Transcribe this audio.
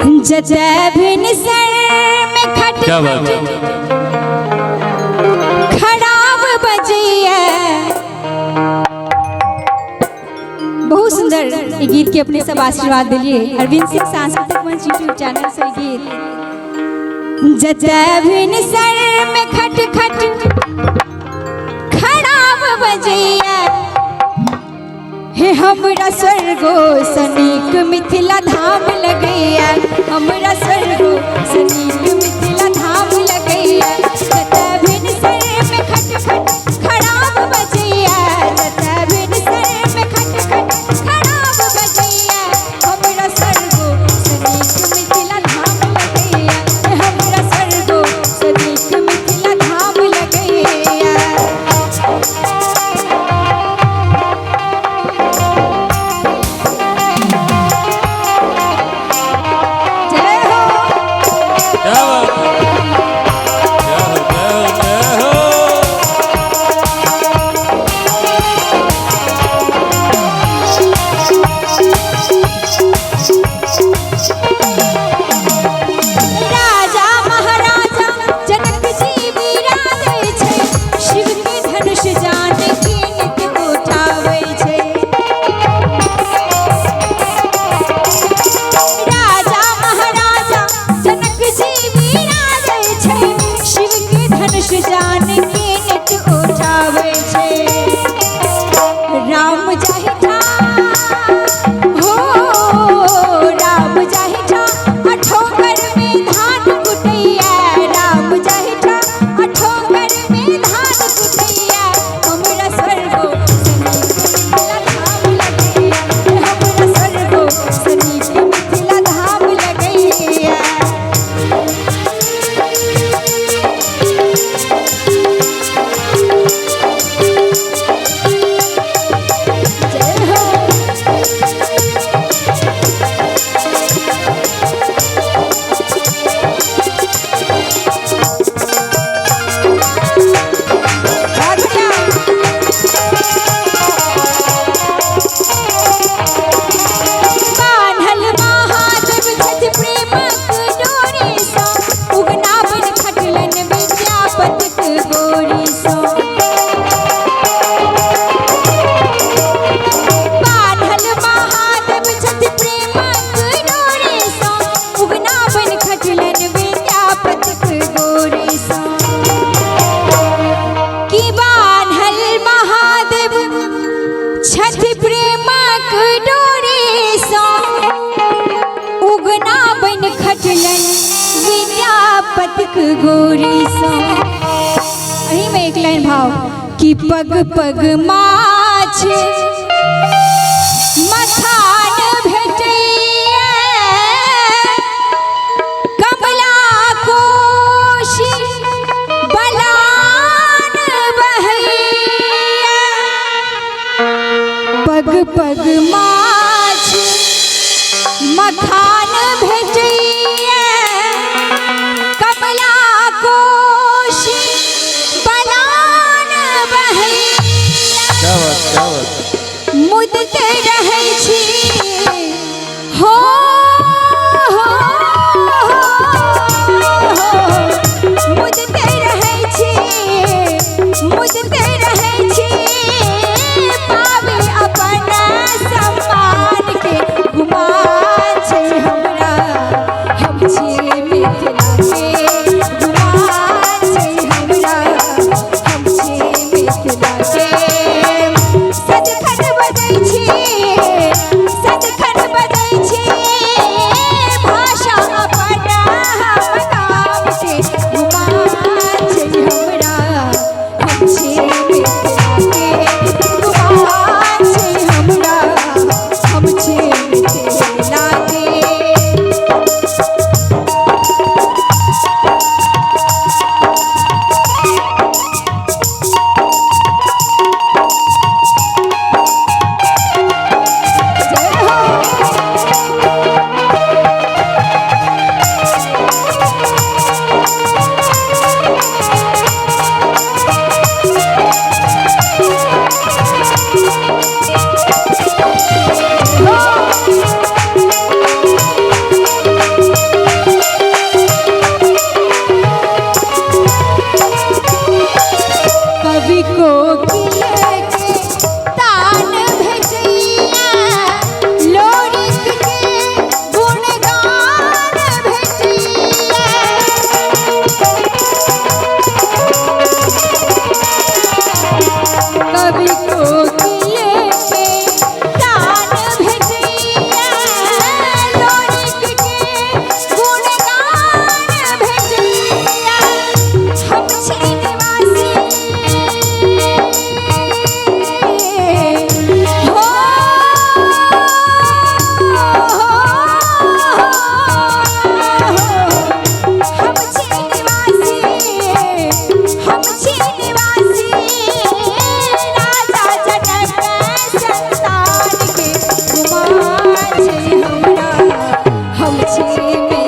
जतै भिन सर में खट क्या बात है? खराब बजैया। बहुत सुंदर ये गीत के अपने सब आशीर्वाद दिलिए। अरविंद सिंह सांस्कृतिक मंच यूट्यूब चैनल से गीत जतै भिन सर में खट खट खराब बजैया। हे हमरा स्वर्गो सनीक मिथिला धाम लगैया। हमरा स्वर्गो सनीक मिथिला धाम लगैया। जतै भिन सर में खट खट खराब बजैया। जतै भिन सर में खट खट खराब बजैया। हमरा स्वर्गो सनीक मिथिला धाम लगैया। हमरा स्वर्गो सनीक मिथिला धाम लगैया। गोरी सा अही में एक लाइन भाव कि पग पग माछ मथान भेटैया। कमला कोशी बलान बहैया। पग पग माछ मथान भेटैया। कमला कोशी बलान बहैया। क्या बात पीछे में